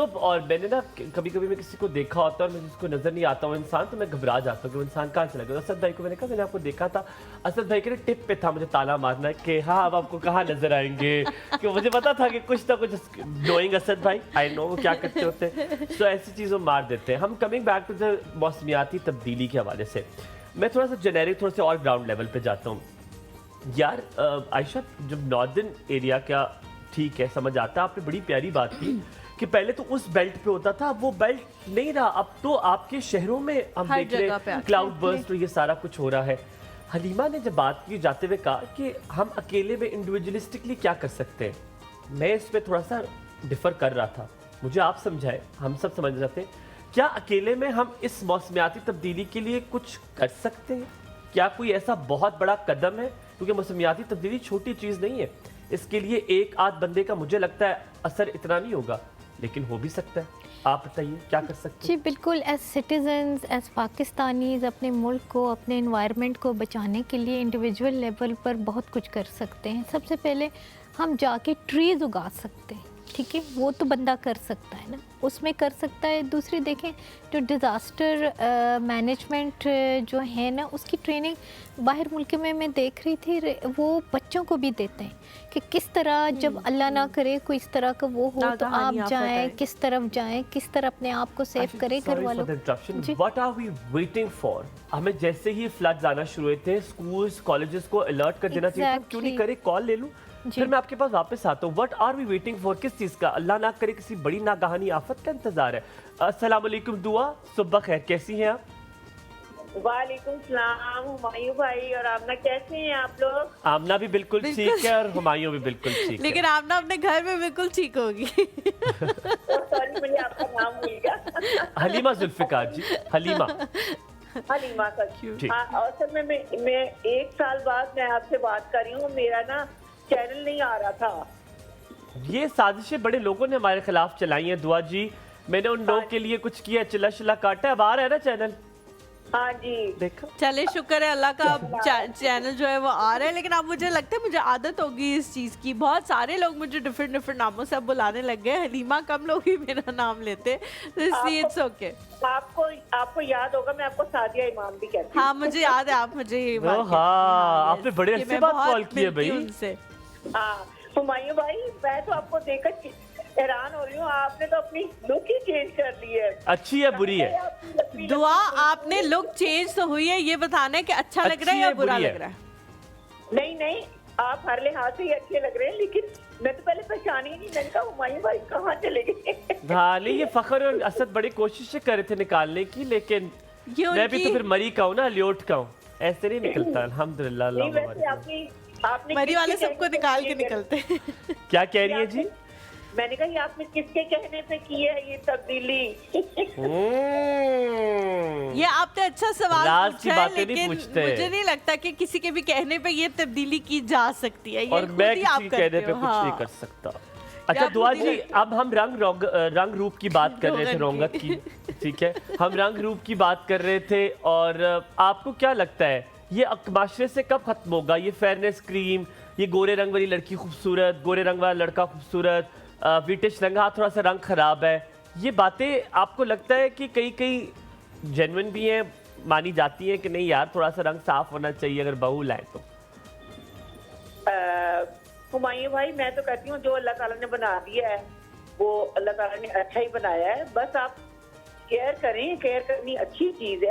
और मैंने ना कभी कभी मैं किसी को देखा होता है और मैं जिसको नजर नहीं आता हूँ इंसान, तो मैं घबरा जाता हूँ कि वो इंसान कहाँ चला गया। असद भाई को मैंने कहा मैंने आपको देखा था, असद भाई के टिप पे था मुझे ताला मारना कि हाँ अब आपको कहाँ नजर आएंगे, कि मुझे पता था कि कुछ ना कुछ नोइंग असद भाई आई नो वो क्या करते होते हैं, तो ऐसी चीज़ों मार देते हैं। हम कमिंग बैक टू द मौसमियाती तब्दीली के हवाले से मैं थोड़ा सा जेनेरिक थोड़ा सा और ग्राउंड लेवल पे जाता हूँ। यार आयशा, जब नॉर्दर्न एरिया का ठीक है समझ आता है, आपने बड़ी प्यारी बात की कि पहले तो उस बेल्ट पे होता था, अब वो बेल्ट नहीं रहा, अब तो आपके शहरों में हम देख रहे हैं क्लाउड बर्स्ट और ये सारा कुछ हो रहा है। हलीमा ने जब बात की जाते हुए कहा कि हम अकेले में इंडिविजुअलिस्टिकली क्या कर सकते हैं, मैं इस पे थोड़ा सा डिफर कर रहा था। मुझे आप समझाएं, हम सब समझ जाते हैं क्या अकेले में हम इस मौसमियाती तब्दीली के लिए कुछ कर सकते हैं? क्या कोई ऐसा बहुत बड़ा कदम है? क्योंकि मौसमियाती तब्दीली छोटी चीज़ नहीं है, इसके लिए एक आध बंदे का मुझे लगता है असर इतना नहीं होगा, लेकिन हो भी सकता है। आप बताइए क्या कर सकते हैं? जी बिल्कुल, एज सिटीजन्स एज पाकिस्तानीज अपने मुल्क को, अपने इन्वायरमेंट को बचाने के लिए इंडिविजुअल लेवल पर बहुत कुछ कर सकते हैं। सबसे पहले हम जाके ट्रीज़ उगा सकते हैं, ठीक है, वो तो बंदा कर सकता है ना, उसमें कर सकता है। दूसरी देखें जो डिज़ास्टर मैनेजमेंट जो है ना, उसकी ट्रेनिंग बाहर मुल्क में मैं देख रही थी, वो बच्चों को भी देते हैं कि किस तरह जब अल्लाह ना करे कोई इस तरह का वो हो तो आप जाएं, किस तरफ जाएं, किस तरह अपने आप को सेव करें घर वालों। What are we waiting for? हमें जैसे ही फ्लड्स आना शुरू हुए थे स्कूल्स कॉलेजेस को अलर्ट कर देना चाहिए, क्यों नहीं करे? कॉल ले लूं, फिर मैं आपके पास वापस आता हूँ। What are we waiting for? किस चीज़ का? अल्लाह ना करे किसी बड़ी नागहानी आफत का इंतजार है। अस्सलाम वालेकुम दुआ, सुबह खैर, कैसी हैं आप? वालेकुम सलाम हुमायूं भाई, और आमना कैसे हैं आप लोग? आमना भी बिल्कुल ठीक है और हुमायूं भी बिल्कुल ठीक है, लेकिन आमना अपने घर में बिल्कुल ठीक होगी। सॉरी मुझे आपका नाम भूल गया। हलीमा जुल्फिकार जी, हलीमा। हलीमा का ठीक। हाँ, असल में मैं 1 साल बाद मैं आपसे बात कर रही हूँ, मेरा ना चैनल नहीं आ रहा था। ये साजिशें बड़े लोगों ने हमारे खिलाफ चलाई हैं दुआ जी, मैंने उन लोगों के लिए कुछ किया, चिल्ला चिल्ला काटा, अब आ रहा है ना चैनल। हाँ जी, देखा, चले शुक्र है अल्लाह का, अब चैनल जो है वो आ रहा है। लेकिन अब मुझे लगता है मुझे आदत होगी इस चीज़ की, बहुत सारे लोग मुझे डिफरेंट नामों से अब बुलाने लग गए। हलीमा कम लोग ही मेरा नाम लेते, तो इसलिए इट्स ओके। आपको याद होगा मैं आपको सादिया इमाम भी कहती हूँ। हाँ मुझे याद है, आप मुझे ये बात कहती हैं। हाँ आपने बड़े कि अच्छे मैं बात बहुत कॉल की है मिलती हूँ भाई उनसे। हाँ हुमायूं भाई, मैं तो आपको देखकर हैरान हो रही हूँ, आपने तो अपनी लुक ही चेंज कर ली है। अच्छी है बुरी है? दुआ आपने लुक चेंज तो हुई है, ये बताना है कि अच्छा लग रहा है या बुरा लग रहा है? नहीं नहीं, आप हर लिहाज से ही अच्छे लग रहे हैं, लेकिन मैं तो पहले पहचानी ही नहीं, मैंने कहा हुमायूं भाई कहाँ चले गए। हाँ नहीं, ये फखर और असद बड़ी कोशिशें कर रहे थे निकालने की, लेकिन मैं भी तो फिर मरी का हूँ ना, लियोट का हूँ, ऐसे नहीं निकलता। अल्हम्दुलिल्लाह। नहीं, वैसे आपने मरी वाले सबको निकाल के निकलते हैं। क्या कह रही है जी? मैंने कहा ये आपने किसके कहने पे की है ये तब्दीली? ये आपने अच्छा सवाल पूछा है, लेकिन मुझे नहीं लगता कि किसी के भी कहने पे ये तब्दीली की जा सकती है, ये और मैं खुद ही आप किसी कहने पे करते हो। कुछ नहीं कर सकता। अच्छा दुआ जी, अब हम रंग रूप की बात कर रहे थे, रंगत की, ठीक है, हम रंग रूप की बात कर रहे थे, और आपको क्या लगता है ये माशरे से कब खत्म होगा? ये फेयरनेस क्रीम, ये गोरे रंग वाली लड़की खूबसूरत, गोरे रंग वाला लड़का खूबसूरत, ब्रिटिश रंग हाथ थोड़ा सा रंग खराब है, ये बातें आपको लगता है कि कई कई जेन्युइन भी हैं, मानी जाती हैं कि नहीं यार थोड़ा सा रंग साफ होना चाहिए अगर बहू लाए तो? हुमायूं भाई, मैं तो कहती हूँ जो अल्लाह ताला ने बना दिया है वो अल्लाह ताला ने अच्छा ही बनाया है, बस आप केयर करें, केयर करनी अच्छी चीज़ है।